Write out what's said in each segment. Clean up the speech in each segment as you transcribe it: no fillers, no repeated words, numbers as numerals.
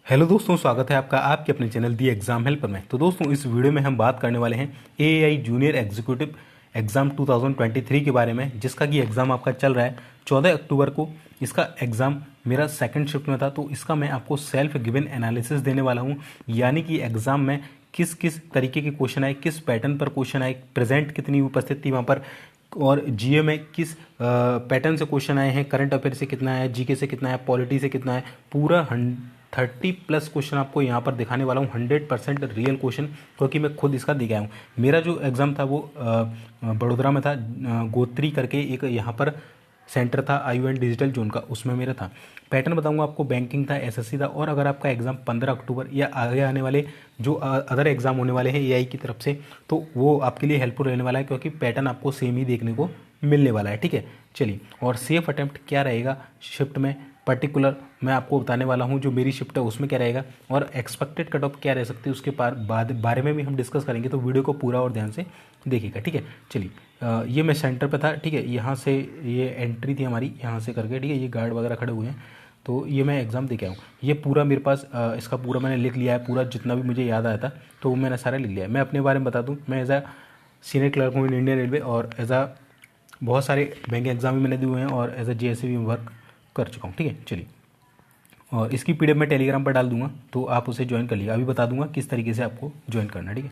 Hello दोस्तों, स्वागत है आपका आपके अपने चैनल दी एग्जाम हेल्पर में। तो दोस्तों, इस वीडियो में हम बात करने वाले हैं एआई जूनियर एग्जीक्यूटिव एग्ज़ाम 2023 के बारे में, जिसका कि एग्ज़ाम आपका चल रहा है 14 अक्टूबर को। इसका एग्ज़ाम मेरा सेकंड शिफ्ट में था, तो इसका मैं आपको सेल्फ गिवन एनालिसिस देने वाला हूं, यानी कि एग्ज़ाम में किस किस तरीके के क्वेश्चन आए, किस पैटर्न पर क्वेश्चन आए, प्रेजेंट कितनी उपस्थित थी वहाँ पर, और जीए में किस पैटर्न से क्वेश्चन आए हैं, करंट अफेयर से कितना है, जीके से कितना है, पॉलिटी से कितना है, पूरा 30+ क्वेश्चन आपको यहाँ पर दिखाने वाला हूँ। 100% रियल क्वेश्चन, क्योंकि मैं खुद इसका दिखाया हूँ। मेरा जो एग्ज़ाम था वो बड़ोदरा में था, गोत्री करके एक यहाँ पर सेंटर था IUN डिजिटल जोन का, उसमें मेरा था। पैटर्न बताऊंगा आपको, बैंकिंग था, SSC था। और अगर आपका एग्ज़ाम 15 अक्टूबर या आगे आने वाले जो अदर एग्ज़ाम होने वाले हैं AI की तरफ से, तो वो आपके लिए हेल्पफुल रहने वाला है, क्योंकि पैटर्न आपको सेम ही देखने को मिलने वाला है। ठीक है, चलिए। और सेफ अटैम्प्ट क्या रहेगा शिफ्ट में पर्टिकुलर मैं आपको बताने वाला हूं, जो मेरी शिफ्ट है उसमें क्या रहेगा, और एक्सपेक्टेड कट ऑफ क्या रह सकती है उसके बारे में भी हम डिस्कस करेंगे। तो वीडियो को पूरा और ध्यान से देखिएगा। ठीक है, चलिए। ये मैं सेंटर पे था। ठीक है, यहाँ से ये एंट्री थी हमारी, यहाँ से करके। ठीक है, ये गार्ड वगैरह खड़े हुए हैं। तो ये मैं एग्ज़ाम दे के आऊँ। ये पूरा मेरे पास इसका पूरा मैंने लिख लिया है, पूरा जितना भी मुझे याद आया था तो वो मैंने सारा लिख लिया है। मैं अपने बारे में बता दूँ, मैं एज अ सीनियर क्लर्क हूँ इन इंडियन रेलवे, और एज अ बहुत सारे बैंक एग्ज़ाम भी मैंने दिए हुए हैं, और एज अ JSC भी वर्क कर चुका हूँ। ठीक है, चलिए। और इसकी PDF मैं टेलीग्राम पर डाल दूंगा, तो आप उसे ज्वाइन कर लीजिए। अभी बता दूंगा किस तरीके से आपको ज्वाइन करना है। ठीक है,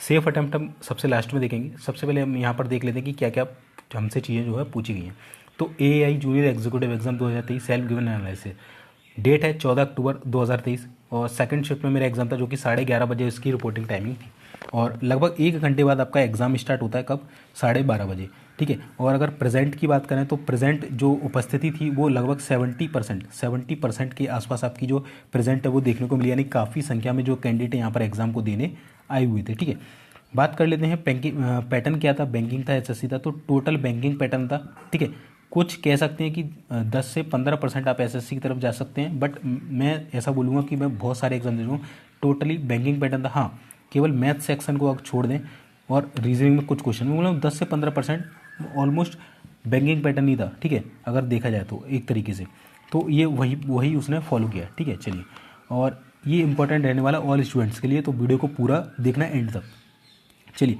सेफ अटैम्प्ट हम सबसे लास्ट में देखेंगे। सबसे पहले हम यहाँ पर देख लेते हैं कि क्या क्या हमसे चीज़ें जो है पूछी गई हैं। तो AI junior executive exam 2023 self given analysis, date है 14 अक्टूबर 2023, और सेकंड शिफ्ट में मेरा एग्जाम था, जो कि 11:30 बजे इसकी रिपोर्टिंग टाइमिंग थी। और लगभग 1 घंटे बाद आपका एग्ज़ाम स्टार्ट होता है, कब? 12:30 बजे। ठीक है, और अगर प्रेजेंट की बात करें तो प्रेजेंट जो उपस्थिति थी वो लगभग 70% के आसपास आपकी जो प्रेजेंट है वो देखने को मिली, यानी काफ़ी संख्या में जो कैंडिडेट यहाँ पर एग्जाम को देने आए हुए थे। ठीक है, बात कर लेते हैं बैंकिंग पैटर्न क्या था। बैंकिंग था, SSC था, तो टोटल बैंकिंग पैटर्न था। ठीक है, कुछ कह सकते हैं कि 10 से 15% आप SSC की तरफ जा सकते हैं, बट मैं ऐसा बोलूँगा कि मैं बहुत सारे एग्जाम दे रहा हूँ, टोटली बैंकिंग पैटर्न था। हाँ, केवल मैथ सेक्शन को आप छोड़ दें और रीजनिंग में कुछ क्वेश्चन, मतलब 10 से 15% ऑलमोस्ट बैंकिंग पैटर्न ही था। ठीक है, अगर देखा जाए तो एक तरीके से, तो ये वही उसने फॉलो किया। ठीक है, चलिए। और ये इंपॉर्टेंट रहने वाला ऑल स्टूडेंट्स के लिए, तो वीडियो को पूरा देखना एंड तक। चलिए,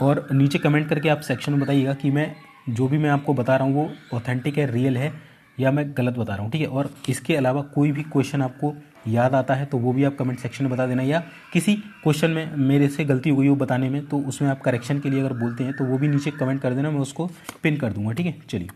और नीचे कमेंट करके आप सेक्शन में बताइएगा कि मैं जो भी मैं आपको बता रहा हूँ वो ऑथेंटिक है, रियल है, या मैं गलत बता रहा हूँ। ठीक है, और इसके अलावा कोई भी क्वेश्चन आपको याद आता है तो वो भी आप कमेंट सेक्शन में बता देना, या किसी क्वेश्चन में मेरे से गलती हो गई वो बताने में, तो उसमें आप करेक्शन के लिए अगर बोलते हैं तो वो भी नीचे कमेंट कर देना, मैं उसको पिन कर दूंगा। ठीक है, चलिए।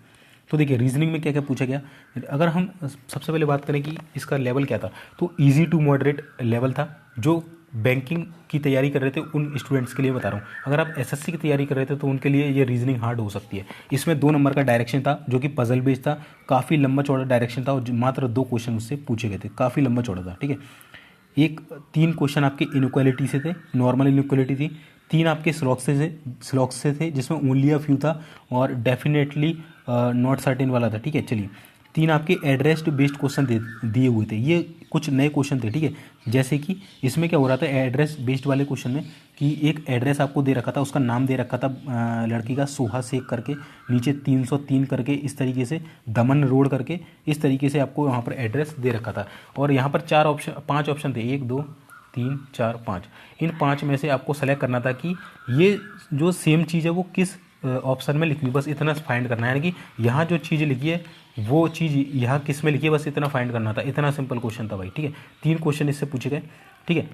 तो देखिए, रीजनिंग में क्या क्या पूछा गया। अगर हम सबसे पहले बात करें कि इसका लेवल क्या था, तो ईजी टू मॉडरेट लेवल था। जो बैंकिंग की तैयारी कर रहे थे उन स्टूडेंट्स के लिए बता रहा हूँ। अगर आप SSC की तैयारी कर रहे थे तो उनके लिए ये रीजनिंग हार्ड हो सकती है। इसमें 2 नंबर का डायरेक्शन था, जो कि पजल बेस्ड था। काफ़ी लंबा चौड़ा डायरेक्शन था, और मात्र 2 क्वेश्चन उससे पूछे गए थे, काफ़ी लंबा चौड़ा था। ठीक है, 3 क्वेश्चन आपके इनइक्वालिटी से थे, नॉर्मल इनइक्वालिटी थी। 3 आपके स्लॉक्स से थे, जिसमें ओनली अ फ्यू था, और डेफिनेटली नॉट सर्टेन वाला था। ठीक है, चलिए। 3 आपके एड्रेस्ड बेस्ड क्वेश्चन दिए हुए थे, ये कुछ नए क्वेश्चन थे। ठीक है, जैसे कि इसमें क्या हो रहा था एड्रेस बेस्ड वाले क्वेश्चन में, कि एक एड्रेस आपको दे रखा था, उसका नाम दे रखा था लड़की का सोहा शेख करके, नीचे 303 करके, इस तरीके से दमन रोड करके, इस तरीके से आपको यहाँ पर एड्रेस दे रखा था। और यहाँ पर 5 ऑप्शन थे, 1 2 3 4 5। इन 5 में से आपको सेलेक्ट करना था कि ये जो सेम चीज़ है वो किस ऑप्शन में लिखनी, बस इतना फाइंड करना है। यानी कि यहाँ जो चीज़ लिखी है वो चीज़ यहाँ किस में लिखी है, बस इतना फाइंड करना था। इतना सिंपल क्वेश्चन था भाई। ठीक है, 3 क्वेश्चन इससे पूछे गए। ठीक है,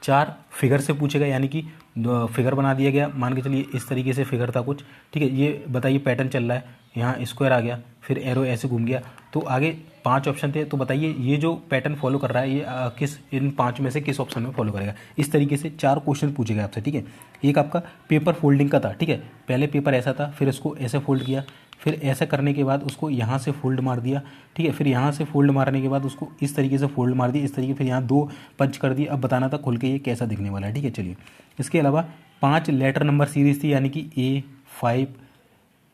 4 फिगर से पूछे गए, यानी कि फिगर बना दिया गया, मान के चलिए इस तरीके से फिगर था कुछ। ठीक है, ये बताइए पैटर्न चल रहा है, यहाँ स्क्वायर आ गया, फिर एरो ऐसे घूम गया, तो आगे 5 ऑप्शन थे। तो बताइए ये जो पैटर्न फॉलो कर रहा है ये किस इन 5 में से किस ऑप्शन में फॉलो करेगा। इस तरीके से 4 क्वेश्चन पूछे गए आपसे। ठीक है, एक आपका पेपर फोल्डिंग का था। ठीक है, पहले पेपर ऐसा था, फिर इसको ऐसे फोल्ड किया, फिर ऐसा करने के बाद उसको यहाँ से फोल्ड मार दिया। ठीक है, फिर यहाँ से फोल्ड मारने के बाद उसको इस तरीके से फोल्ड मार दिया, इस तरीके, फिर यहाँ 2 पंच कर दिए। अब बताना था खुल के ये कैसा दिखने वाला है। ठीक है, चलिए। इसके अलावा 5 लेटर नंबर सीरीज थी, यानी कि A5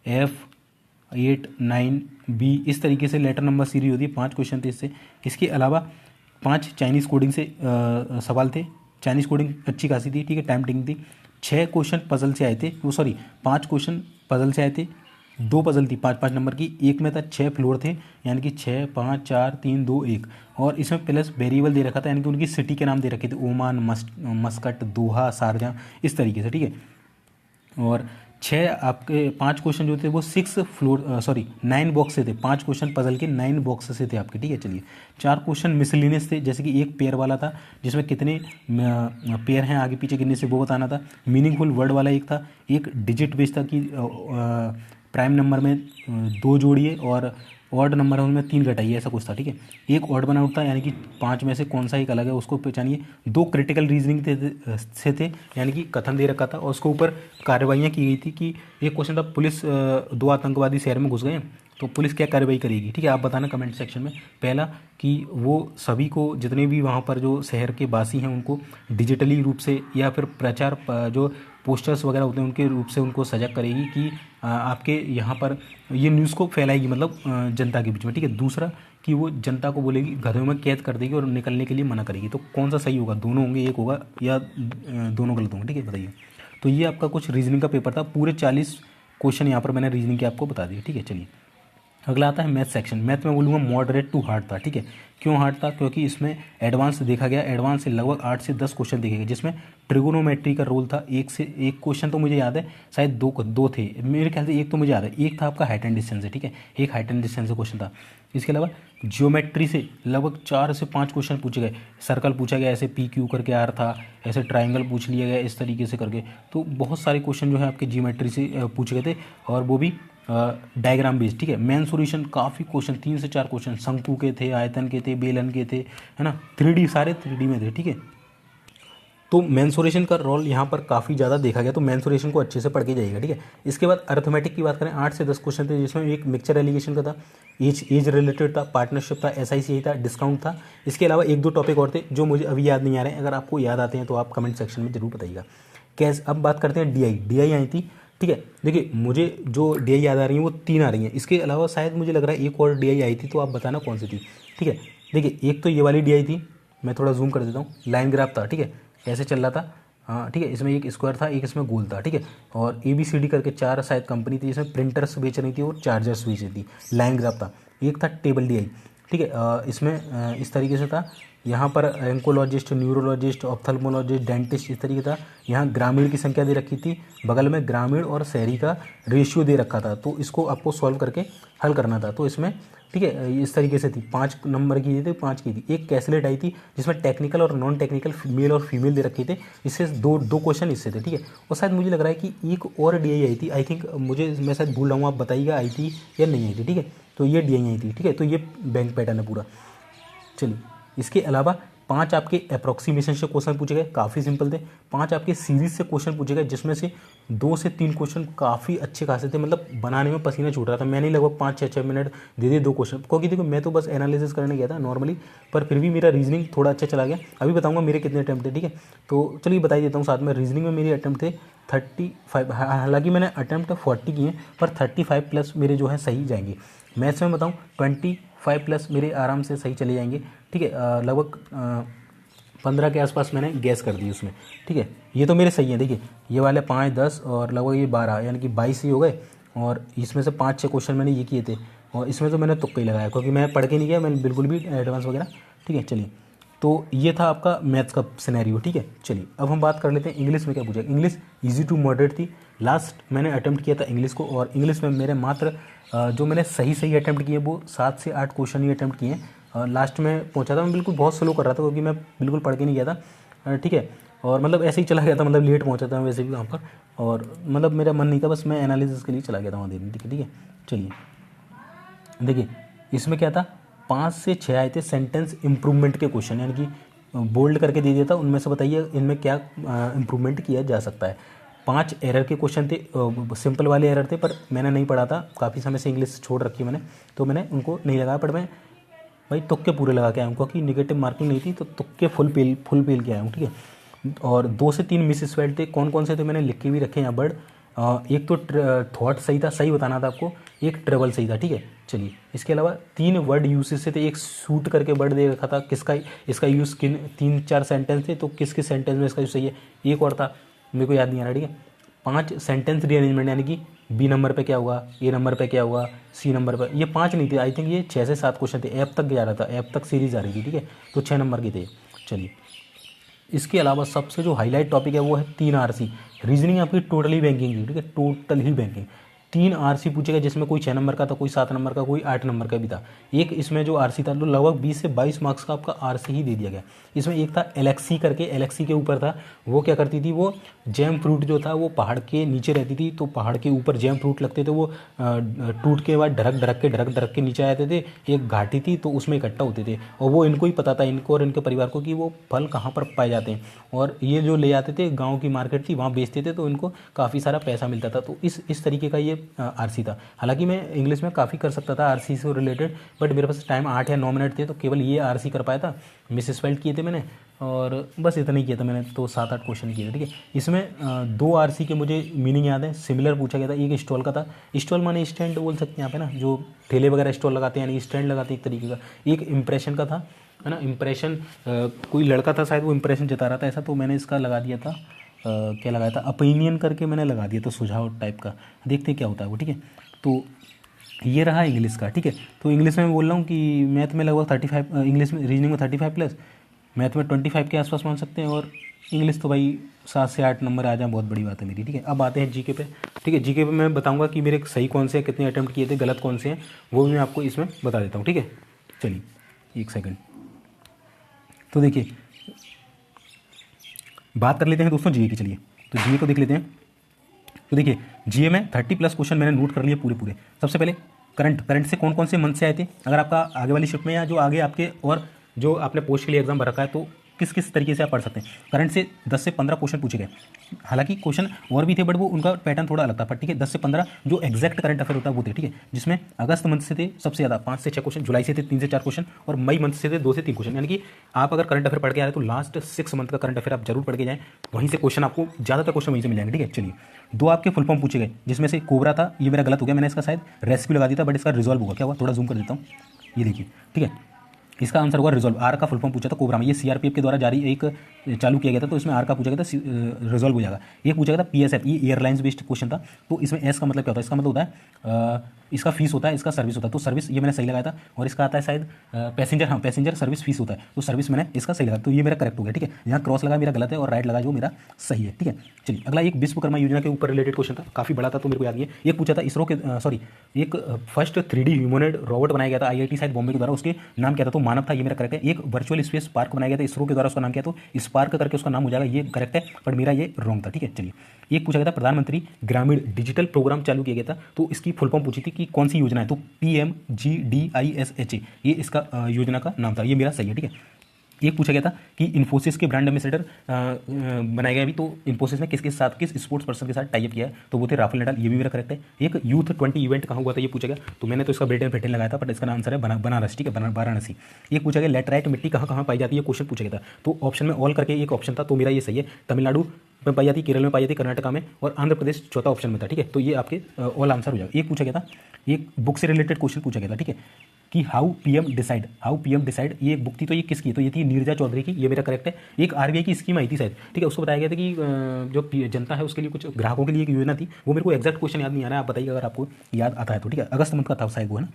F8 9 B, इस तरीके से लेटर नंबर सीरीज होती है। 5 क्वेश्चन थे इससे। इसके अलावा 5 चाइनीज़ कोडिंग से सवाल थे। चाइनीज़ कोडिंग अच्छी खासी थी। ठीक है, टाइम टेकिंग थी। 6 क्वेश्चन पजल से आए थे, वो सॉरी 5 क्वेश्चन पजल से आए थे, दो पजल थी 5-5 नंबर की, एक में था 6 फ्लोर थे, यानी कि 6 5 4 3 2 1, और इसमें प्लस वेरिएबल दे रखा था, यानी कि उनकी सिटी के नाम दे रखे थे, ओमान, मस्कट, दोहा, शारजाह, इस तरीके से, ठीक है। और 6 आपके 5 क्वेश्चन जो थे वो 9 बॉक्स से थे, 5 क्वेश्चन पजल के 9 बॉक्स से थे आपके, ठीक है। चलिए 4 क्वेश्चन मिसलिनियस थे, जैसे कि एक पेयर वाला था जिसमें कितने पेयर हैं आगे पीछे गिनने से वो बताना था। मीनिंगफुल वर्ड वाला एक था, एक डिजिट बेस्ड था कि प्राइम नंबर में 2 जोड़िए और ऑड नंबर है उनमें 3 घटाइए, ऐसा कुछ था, ठीक है। एक ऑड बना उठता, यानी कि 5 में से कौन सा एक अलग है उसको पहचानिए। 2 क्रिटिकल रीजनिंग थे, यानी कि कथन दे रखा था और उसके ऊपर कार्रवाइयाँ की गई थी कि एक क्वेश्चन था, पुलिस 2 आतंकवादी शहर में घुस गए तो पुलिस क्या कार्रवाई करेगी, ठीक है। आप बताना कमेंट सेक्शन में। पहला कि वो सभी को, जितने भी वहाँ पर जो शहर के वासी हैं उनको डिजिटली रूप से या फिर प्रचार जो पोस्टर्स वगैरह होते हैं उनके रूप से उनको सजग करेगी कि आपके यहाँ पर ये न्यूज़ को फैलाएगी, मतलब जनता के बीच में, ठीक है। दूसरा कि वो जनता को बोलेगी, घरों में कैद कर देगी और निकलने के लिए मना करेगी। तो कौन सा सही होगा, दोनों होंगे, एक होगा, या दोनों गलत होंगे, ठीक है, बताइए। तो ये आपका कुछ रीजनिंग का पेपर था, पूरे 40 क्वेश्चन यहाँ पर मैंने रीजनिंग के आपको बता दिए, ठीक है। चलिए अगला आता है मैथ सेक्शन। मैथ में बोलूँगा मॉडरेट टू हार्ड था, ठीक है। क्यों हार्ड था, क्योंकि इसमें एडवांस देखा गया, एडवांस से लगभग 8 से 10 क्वेश्चन देखे गए, जिसमें ट्रिगोनोमेट्री का रोल था। एक क्वेश्चन तो मुझे याद है, शायद दो थे मेरे ख्याल से, एक तो मुझे याद है, एक था आपका हाइट एंड डिस्टेंस है, ठीक है, एक हाइट एंड डिस्टेंस का क्वेश्चन था। इसके अलावा जियोमेट्री से लगभग 4 से 5 क्वेश्चन पूछे गए। सर्कल पूछा गया, ऐसे पी क्यू करके आर था, ऐसे ट्राइंगल पूछ लिया गया इस तरीके से करके। तो बहुत सारे क्वेश्चन जो है आपके जियोमेट्री से पूछे गए थे, और वो भी डायग्राम बेस्ड, ठीक है। मेन सॉल्यूशन काफ़ी क्वेश्चन, 3 से 4 क्वेश्चन शंकु के थे, आयतन के थे, बेलन के थे, है ना, 3D, सारे 3D में थे, ठीक है। तो मेंसुरेशन का रोल यहाँ पर काफ़ी ज़्यादा देखा गया, तो मेंसुरेशन को अच्छे से पढ़ के जाइएगा, ठीक है। इसके बाद अर्थमेटिक की बात करें, 8 से 10 क्वेश्चन थे, जिसमें एक मिक्सचर एलिगेशन का था, एज रिलेटेड था, पार्टनरशिप था, SICI था, डिस्काउंट था। इसके अलावा 1-2 टॉपिक और थे जो मुझे अभी याद नहीं आ रहे हैं, अगर आपको याद आते हैं तो आप कमेंट सेक्शन में जरूर बताइएगा। कैसे, अब बात करते हैं DI आई थी, ठीक है। देखिए मुझे जो DI याद आ रही है वो 3 आ रही हैं, इसके अलावा शायद मुझे लग रहा है एक और DI आई थी, तो आप बताना कौन सी थी, ठीक है। देखिए एक तो ये वाली DI थी, मैं थोड़ा जूम कर देता हूँ, लाइन ग्राफ था, ठीक है, कैसे चल रहा था, हाँ ठीक है। इसमें एक स्क्वायर था, एक इसमें गोल था, ठीक है। और ABCD करके 4 शायद कंपनी थी, जिसमें प्रिंटर्स बेच रही थी और चार्जर्स बेच रही थी, लाइन ग्राफ था। एक था टेबल DI, ठीक है। इसमें इस तरीके से था, यहाँ पर एंकोलॉजिस्ट, न्यूरोलॉजिस्ट, ऑप्थल्मोलॉजिस्ट, डेंटिस्ट, इस तरीके था। यहाँ ग्रामीण की संख्या दे रखी थी, बगल में ग्रामीण और शहरी का रेशियो दे रखा था, तो इसको आपको सॉल्व करके हल करना था। तो इसमें ठीक है इस तरीके से थी, 5 नंबर की थी, 5 की थी। एक कैसलेट आई थी जिसमें टेक्निकल और नॉन टेक्निकल मेल और फीमेल दे रखे थे, इससे दो क्वेश्चन इससे थे, ठीक है। और शायद मुझे लग रहा है कि एक और DI आई थी, आई थिंक, मैं शायद भूल रहा हूँ, आप बताइएगा आई थी या नहीं आई थी, ठीक है। तो ये DI आई थी, ठीक है। तो ये बैंक पैटर्न है पूरा। चलिए इसके अलावा 5 आपके अप्रोक्सीमेशन से क्वेश्चन पूछे गए, काफ़ी सिंपल थे। 5 आपके सीरीज से क्वेश्चन पूछे गए, जिसमें से 2 से 3 क्वेश्चन काफ़ी अच्छे खासे थे, मतलब बनाने में पसीना छूट रहा था। मैंने लगभग 5-6 मिनट दे दिए 2 क्वेश्चन, क्योंकि देखो मैं तो बस एनालिसिस करने गया था नॉर्मली, पर फिर भी मेरा रीजनिंग थोड़ा अच्छा चला गया। अभी बताऊंगा मेरे कितने अटैम्प्ट थे, ठीक है। तो चलिए बता देता हूँ साथ में, रीजनिंग में मेरे अटैम्प्ट थे 35, हालांकि मैंने अटैम्प्ट 40 किए, पर 35 प्लस मेरे जो है सही जाएंगे। मैथ्स में बताऊँ 25 प्लस मेरे आराम से सही चले जाएंगे, ठीक है। लगभग 15 के आसपास मैंने गैस कर दी उसमें, ठीक है। ये तो मेरे सही हैं, देखिए ये वाले 5, 10 और लगभग ये 12, यानी कि 22 ही हो गए। और इसमें से 5-6 क्वेश्चन मैंने ये किए थे, और इसमें तो मैंने तुक्का ही लगाया, क्योंकि मैं पढ़ के नहीं गया, मैंने बिल्कुल भी एडवांस वगैरह, ठीक है। चलिए तो ये था आपका मैथ्स का सिनेरियो, ठीक है। चलिए अब हम बात कर लेते हैं इंग्लिश में क्या पूछा। इंग्लिश ईजी टू मॉडरेट थी। लास्ट मैंने अटैम्प्ट किया था इंग्लिश को, और इंग्लिश में मेरे मात्र जो मैंने सही अटैम्प्ट किए वो 7 से 8 क्वेश्चन ही अटैम्प्ट किए हैं। लास्ट में पहुंचा था, मैं बिल्कुल बहुत स्लो कर रहा था, क्योंकि मैं बिल्कुल पढ़ के नहीं गया था, ठीक है। और मतलब ऐसे ही चला गया था, मतलब लेट पहुंचा था वैसे भी वहाँ पर, और मतलब मेरा मन नहीं था, बस मैं एनालिसिस के लिए चला गया था वहाँ देने, ठीक है। चलिए देखिए इसमें क्या था, 5 से 6 आए थे सेंटेंस इम्प्रूवमेंट के क्वेश्चन, यानी कि बोल्ड करके दे दिया था, उनमें से बताइए इनमें क्या इम्प्रूवमेंट किया जा सकता है। 5 एरर के क्वेश्चन थे, सिंपल वाले एरर थे, पर मैंने नहीं पढ़ा था, काफ़ी समय से इंग्लिश छोड़ रखी मैंने, तो मैंने उनको नहीं लगाया, पर मैं भाई तुक्के पूरे लगा के आया हूँ, क्योंकि निगेटिव मार्किंग नहीं थी, तो तुक्के फुल पेल के आया हूँ, ठीक है। और 2 से 3 मिस स्पेल्ड थे, कौन कौन से थे मैंने लिख के भी रखे हैं वर्ड। एक तो थॉट सही था, सही बताना था आपको, एक ट्रेवल सही था, ठीक है। चलिए इसके अलावा 3 वर्ड यूसेज से थे, एक सूट करके वर्ड दे रखा था, किसका इसका यूज़ किन 3-4 सेंटेंस थे, तो किस किस सेंटेंस में इसका यूज सही है, एक और था मेरे को याद नहीं आ रहा, ठीक है। 5 सेंटेंस रीअरेंजमेंट, यानी कि बी नंबर पे क्या हुआ, ए नंबर पे क्या हुआ, सी नंबर पे, ये 5 नहीं थे, आई थिंक ये 6 से 7 क्वेश्चन थे, ऐप तक जा रहा था, ऐप तक सीरीज आ रही थी, ठीक है, तो 6 नंबर के थे। चलिए, इसके अलावा सबसे जो हाईलाइट टॉपिक है वो है 3 आरसी, रीजनिंग आपकी टोटली बैंकिंग की, ठीक है, टोटल ही बैंकिंग। 3 आरसी पूछेगा, जिसमें कोई 6 नंबर का था, कोई 7 नंबर का, कोई 8 नंबर का भी था। एक इसमें जो आरसी था, तो लगभग 20 से 22 मार्क्स का आपका आरसी ही दे दिया गया। इसमें एक था एलेक्सी करके, एलेक्सी के ऊपर था, वो क्या करती थी, वो जैम फ्रूट जो था वो पहाड़ के नीचे रहती थी, तो पहाड़ के ऊपर जैम फ्रूट लगते थे, वो टूट के बाद ढरक के नीचे आते थे, एक घाटी थी तो उसमें इकट्ठा होते थे, और वो इनको ही पता था, इनको और इनके परिवार को, कि वो फल कहाँ पर पाए जाते हैं, और ये जो ले आते थे, गाँव की मार्केट थी वहाँ बेचते थे, तो इनको काफ़ी सारा पैसा मिलता था। तो इस तरीके का ये आरसी था। हालांकि मैं इंग्लिश में काफ़ी कर सकता था आरसी से रिलेटेड, बट मेरे पास टाइम 8 या 9 मिनट थे, तो केवल ये आरसी कर पाया था, मिस स्पेल्ड किए थे मैंने, और बस इतना ही किया था मैंने, तो 7-8 क्वेश्चन किए थे, ठीक है। इसमें 2 आरसी के मुझे मीनिंग याद है, सिमिलर पूछा गया था, एक स्टॉल का था, स्टॉल माने स्टैंड बोल सकते हैं यहाँ पे ना, जो ठेले वगैरह स्टॉल लगाते हैं, यानी स्टैंड लगाते हैं एक तरीके का। एक इंप्रेशन का था, है ना, इंप्रेशन, कोई लड़का था शायद, वो इंप्रेशन जता रहा था ऐसा, तो मैंने इसका लगा दिया था, क्या लगाया था, ओपिनियन करके मैंने लगा दिया, तो सुझाव टाइप का, देखते क्या होता है वो, ठीक है। तो ये रहा इंग्लिश का, ठीक है। तो इंग्लिश में मैं बोल रहा हूँ कि मैथ में लगभग 35, इंग्लिश में, रीजनिंग में 35+, मैथ में 25 के आसपास मान सकते हैं, और इंग्लिश तो भाई 7 से 8 नंबर आ जाए बहुत बड़ी बात है मेरी, ठीक है। अब आते हैं जीके पे, ठीक है। जीके पे मैं बताऊंगा कि मेरे सही कौन से हैं, कितने अटैम्प्ट किए थे, गलत कौन से हैं, वो भी मैं आपको इसमें बता देता हूँ, ठीक है। चलिए, एक सेकंड, तो देखिए बात कर लेते हैं दोस्तों जीए की। चलिए, तो जीए को देख लेते हैं। तो देखिए, जीए में 30+ क्वेश्चन मैंने नोट कर लिए पूरे। सबसे पहले करंट से कौन कौन से मंथ से आए थे, अगर आपका आगे वाली शिफ्ट में या जो आगे आपके और जो आपने पोस्ट के लिए एग्जाम भर रखा है, तो किस किस तरीके से आप पढ़ सकते हैं। करंट से 10 से 15 क्वेश्चन पूछे गए, हालांकि क्वेश्चन और भी थे, बट वो उनका पैटर्न थोड़ा अलग था, पर ठीक है, 10 से 15 जो एक्जैक्ट करंट अफेयर होता है वो थे, ठीक है। जिसमें अगस्त मंथ से थे सबसे ज़्यादा 5 से 6 क्वेश्चन, जुलाई से थे 3 से 4 क्वेश्चन, और मई मंथ से थे 2 से 3 क्वेश्चन। यानी कि आप अगर करंट अफेयर पढ़ के आ रहे हैं तो लास्ट 6 मंथ का करंट अफेयर आप जरूर पढ़ के जाएं, वहीं से क्वेश्चन आपको ज़्यादातर क्वेश्चन वहीं से मिल जाएंगे, ठीक है। चलिए, 2 आपके फुल फॉर्म पूछे गए, जिसमें से कोबरा था, ये मेरा गलत हो गया, मैंने इसका शायद रेसिपी लगा दिया था, बट इसका रिजॉल्व होगा, क्या हुआ, थोड़ा जूम कर देता हूँ, ये देखिए, ठीक है। इसका आंसर होगा रिजॉल्व। आर का फुल फॉर्म पूछा था कोबरा में, ये सीआरपीएफ के द्वारा जारी एक चालू किया गया था, तो इसमें आर का पूछा गया था, रिजॉल्व हो जाएगा। एक पूछा गया था पीएसएफ, ये एयरलाइंस बेस्ड क्वेश्चन था, तो इसमें एस का मतलब क्या होता है, इसका मतलब होता है इसका फीस होता है, इसका सर्विस होता है, तो सर्विस ये मैंने सही लगाया था, और इसका आता है शायद पैसेंजर, हाँ पैसेंजर सर्विस फीस होता है, तो सर्विस मैंने इसका सही लगाया, तो ये मेरा करेक्ट हो गया, ठीक है। यहाँ क्रॉस लगा मेरा गलत है, और राइट लगा जो मेरा सही है, ठीक है। चलिए, अगला एक विश्वकर्मा योजना के ऊपर रिलेटेड क्वेश्चन था, काफी बड़ा था, तो मेरे को याद नहीं है। एक पूछा था इसरो के, एक फर्स्ट 3D ह्यूमनॉइड रोबोट बनाया गया था आईआईटी शायद बॉम्बे के द्वारा, उसके नाम क्या था, तो मानव था, ये मेरा करेक्ट है। एक वर्चुअल स्पेस पार्क बनाया गया था इसरो के द्वारा, उसका नाम क्या, तो स्पार्क करके उसका नाम हो जाएगा, ये करेक्ट है, पर मेरा ये रॉन्ग था, ठीक है। चलिए, एक पूछा गया था प्रधानमंत्री ग्रामीण डिजिटल प्रोग्राम चालू किया गया था, तो इसकी फुल फॉर्म पूछी थी कि कौन सी योजना है, तो PMGDISHA, ये इसका योजना का नाम था, ये मेरा सही है, ठीक है। एक पूछा गया था कि इन्फोसिस के ब्रांड एम्बेसडर बनाया गया अभी, तो इन्फोसिस ने किसके साथ, किस स्पोर्ट्स पर्सन के साथ टाइप किया है, तो वो थे राफेल नडाल, ये भी मेरा करेक्ट है। एक यूथ 20 इवेंट कहाँ हुआ था, ये पूछा गया, तो मैंने तो इसका ब्रिटेन ब्रिटेन लगाया था, बट इसका आंसर है बनारस, ठीक है, वाराणसी। एक पूछा गया लेटराइट मिट्टी कहाँ कहाँ पाई जाती है, क्वेश्चन पूछा गया था, तो ऑप्शन में ऑल करके एक ऑप्शन था, तो मेरा ये सही है, तमिलनाडु में पाई जाती, केरल में पाई जाती, कर्नाटका में, और आंध्र प्रदेश चौथा ऑप्शन में था, ठीक है। तो ये आपके ऑल आंसर हो जाएगा। एक पूछा गया था, एक बुक से रिलेटेड क्वेश्चन पूछा गया था, ठीक है, कि हाउ पीएम डिसाइड, ये बुक थी, तो ये किसकी, तो ये थी नीरजा चौधरी की, ये मेरा करेक्ट है। एक आरबीआई की स्कीम आई थी शायद, ठीक है, उसको बताया गया था कि जो जनता है उसके लिए कुछ ग्राहकों के लिए एक योजना थी, वो मेरे को एक्जैक्ट क्वेश्चन याद नहीं आ रहा है, आप बताइए अगर आपको याद आता है तो, ठीक है। अगस्त मंथ का था शायद वो, है ना।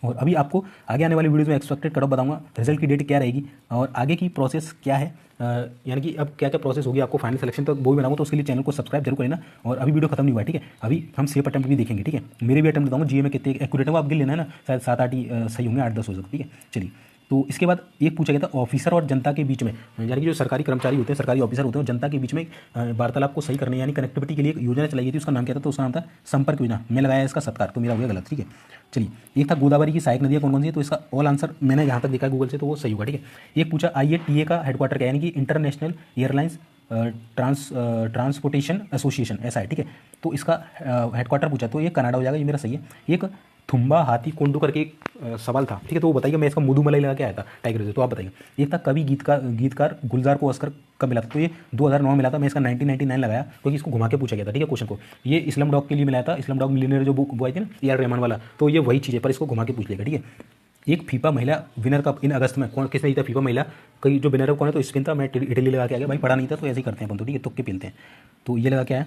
और अभी आपको आगे आने वाली वीडियोज़ में एक्सपेक्टेड कट ऑफ बताऊंगा, रिजल्ट की डेट क्या रहेगी, और आगे की प्रोसेस क्या है, यानी कि अब क्या क्या प्रोसेस होगी आपको फाइनल सिलेक्शन तक, वो भी बनाऊंगा, तो उसके लिए चैनल को सब्सक्राइब जरूर करना। और अभी वीडियो खत्म नहीं हुआ है, ठीक है, अभी हम सेफ अटेम्प्ट भी देखेंगे, ठीक है। मेरे भी अटेम्प्ट बताऊंगा जीए में कितने एक्यूरेट है, वो आप गिन लेना है ना, शायद 7-8 ही सही होंगे, 8-10 हो सकते, ठीक है। चलिए, तो इसके बाद एक पूछा गया था ऑफिसर और जनता के बीच में, यानी कि जो सरकारी कर्मचारी होते हैं, सरकारी ऑफिसर होते हैं, और जनता के बीच में वार्तालाप को सही करने यानी कनेक्टिविटी के लिए एक योजना चलाई गई थी, उसका नाम क्या था, तो उसका नाम था संपर्क योजना, मैं लगाया इसका सत्कार, तो मेरा हो गया गलत, ठीक है। चलिए, एक था गोदावरी की सहायक नदियाँ कौन कौन सी है, तो इसका ऑल आंसर मैंने यहाँ तक देखा गूगल से, तो वो सही होगा, ठीक है। एक पूछा IATA का हेडक्वार्टर क्या है, यानी कि इंटरनेशनल एयरलाइंस ट्रांसपोर्टेशन एसोसिएशन, ऐसा है, ठीक है। तो इसका हेडक्वार्टर पूछा, तो ये कनाडा हो जाएगा, ये मेरा सही है। एक थुम्बा हाथी कोंडू करके एक सवाल था, ठीक है, तो वो बताइए, मैं इसका मुदुमलाई लगा के आया था टाइगर से, तो आप बताइए। एक था कवि गीतकार गुलजार को ऑस्कर कब मिला था, तो ये 2009 में मिला था, मैं इसका 1999 लगाया, क्योंकि इसको घुमा के पूछा गया था, ठीक है, क्वेश्चन को। ये इस्लाम डॉग के लिए मिलाया था, इस्लाम डॉग मिलियनेयर जो बुक आई थी ना AR रहमान वाला, तो ये वही चीज़ है, पर इसको घुमा के पूछ लेगा, ठीक है। एक फीफा महिला विनर कप इन अगस्त में कौन किसने जीता फीफा महिला, कई जो विनर कौन है, तो स्पेन था, मैं इटली लगा के आ गया, भाई पढ़ा नहीं था, तो ऐसे ही करते हैं अपन, तो ठीक है, तुक्के पेलते हैं, तो ये लगा के आया।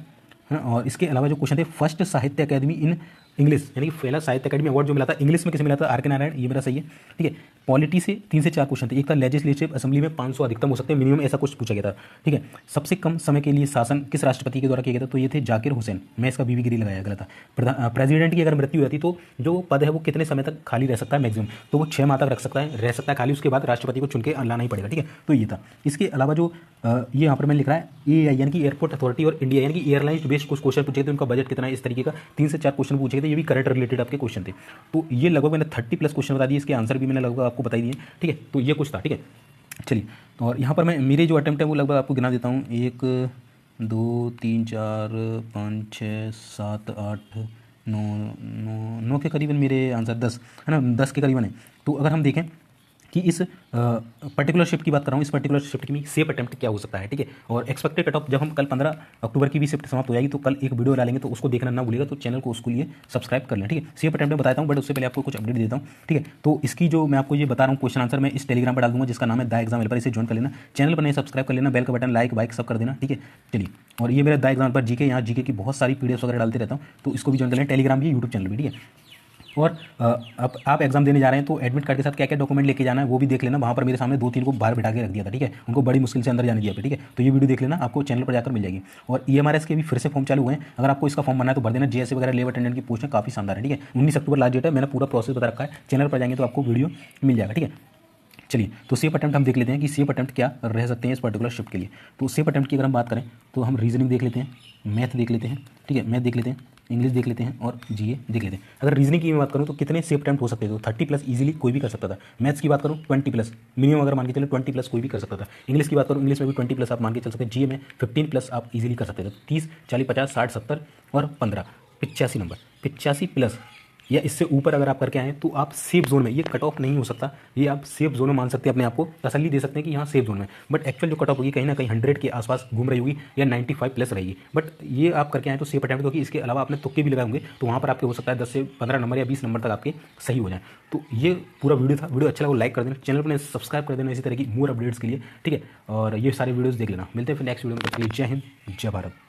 है ना। और इसके अलावा जो क्वेश्चन थे, फर्स्ट साहित्य अकादमी इन इंग्लिश, यानी कि पहला साहित्य अकादमी अवार्ड जो मिला था इंग्लिश में किसे मिला था, आर के नारायण, ये मेरा सही है, ठीक है। पॉलिटी से 3 से 4 क्वेश्चन थे। एक था लेजिस्लेटिव असेंबली में 500 अधिकतम हो सकते हैं, मिनिमम ऐसा कुछ पूछा गया था, ठीक है। सबसे कम समय के लिए शासन किस राष्ट्रपति के द्वारा किया गया था, तो ये थे जाकिर हुसैन। मैं इसका बीबी गिरी लगाया, गलत था। प्रेसिडेंट की अगर मृत्यु होती तो जो पद है वो कितने समय तक खाली रह सकता है मैक्सिमम, तो वो 6 माह तक रह सकता है खाली, उसके बाद राष्ट्रपति को चुन के लाना ही पड़ेगा, ठीक है। तो ये था। इसके अलावा जो ये यहाँ पर मैंने लिख रहा है एआई यानी कि एयरपोर्ट अथॉरिटी और इंडिया यानी कि एयरलाइंस बेस्ड कुछ क्वेश्चन पूछे थे, उनका बजट कितना है, इस तरीके का 3 से 4 क्वेश्चन पूछे थे, ये भी करंट रिलेटेड आपके क्वेश्चन थे। तो ये लगभग मैंने 30+ क्वेश्चन बता दिए, इसके आंसर भी मैंने लगभग आपको बता दिए, ठीक है। तो ये कुछ था, ठीक है। चलिए, और यहाँ पर मैं मेरे जो अटेम्प्ट है वो लगभग आपको गिना देता हूँ। 1 2 3 4 5 6 7 8 9 के करीबन मेरे आंसर 10 है ना, 10 के करीबन है। तो अगर हम देखें कि इस पर्टिकुलर शिफ्ट की बात कर रहा हूँ, इस पर्टिकुलर शिफ्ट की सेफ अटेम्प्ट क्या हो सकता है, ठीक है। और एक्सपेक्टेड कट ऑफ जब हम कल 15 अक्टूबर की भी शिफ्ट समाप्त हो जाएगी तो कल एक वीडियो डालेंगे, तो उसको देखना ना भूलिएगा, तो चैनल को उसके लिए सब्सक्राइब कर लें, ठीक है। सेफ अटेम्प्ट में बताता हूँ, बट उससे पहले आपको कुछ अपडेट देता हूँ, ठीक है। तो इसकी जो मैं आपको ये बता रहा हूँ क्वेश्चन आंसर मैं इस टेलीग्राम पर डाल दूँगा, जिसका नाम है द एग्जाम हेल्पर, इसे ज्वाइन कर लेना। चैनल पर नहीं सब्सक्राइब कर लेना, बेल का बटन लाइक बाइक सब कर देना, ठीक है। चलिए, और ये मेरा द एग्जाम पर जीके, यहाँ जीके की बहुत सारी पीडीएफ वगैरह डालते रहता हूँ, तो इसको भी ज्वाइन कर लें, टेलीग्राम भी, यूट्यूब चैनल भी, ठीक है। और अब आप एग्जाम देने जा रहे हैं तो एडमिट कार्ड के साथ क्या क्या डॉक्यूमेंट लेके जाना है वो भी देख लेना। वहाँ पर मेरे सामने 2-3 को बाहर बिठा के रख दिया था, ठीक है। उनको बड़ी मुश्किल से अंदर जाने दिया, ठीक है। तो ये वीडियो देख लेना, आपको चैनल पर जाकर मिल जाएगी। और EMRS के भी फिर से फॉर्म चालू हुए हैं, अगर आपको इसका फॉर्म भरना है तो भर देना। JSA वगैरह लेबर अटेंडेंट की पोस्ट है, काफ़ी शानदार है, ठीक है। 19 अक्टूबर लास्ट डेट है, मैंने पूरा प्रोसेस बता रखा है, चैनल पर जाएंगे तो आपको वीडियो मिल जाएगा, ठीक है। चलिए, तो सेफ अटेम्प्ट हम देख लेते हैं कि सेफ अटेम्प्ट क्या रह सकते हैं इस पर्टिकुलर शिफ्ट के लिए। तो सेफ अटेम्प्ट की अगर हम बात करें तो हम रीजनिंग देख लेते हैं, मैथ देख लेते हैं, ठीक है, मैथ देख लेते हैं, इंग्लिश देख लेते हैं और GA देख लेते हैं। अगर रीजनिंग की मैं बात करूँ तो कितने सेफ अटेम्प्ट हो सकते हैं, तो 30+ ईजिली कोई भी कर सकता था। मैथ्स की बात करूँ 20+ मिनिमम अगर मान के चले 20+ कोई भी कर सकता था। इंग्लिश की बात करूँ, इंग्लिश में भी 20+ आप मान के चल सकते हैं। GA में 15+ आप ईजिली कर सकते थे। 30 40 50 60 70 और 15 85 नंबर, 85+ या इससे ऊपर अगर आप करके आए तो आप सेफ जोन में, ये कट ऑफ नहीं हो सकता, ये आप सेफ जोन में मान सकते हैं, अपने आप को तसल्ली दे सकते हैं कि यहाँ सेफ जोन में। बट एक्चुअल जो कट ऑफ होगी कहीं ना कहीं 100 के आसपास घूम रही होगी या 95+ रहेगी। बट ये आप करके आए तो सेफ अटेम्प्ट होगी। इसके अलावा आपने तुक्के भी लगाए होंगे तो वहाँ पर आपके हो सकता है 10 से 15 नंबर या 20 नंबर तक आपके सही हो जाए। तो ये पूरा वीडियो था। वीडियो अच्छा लगा लाइक कर देना, चैनल पर सब्सक्राइब कर देना इसी तरह की मोर अपडेट्स के लिए, ठीक है। और ये सारे वीडियोज़ देख लेना। मिलते हैं फिर नेक्स्ट वीडियो में, जय हिंद जय भारत।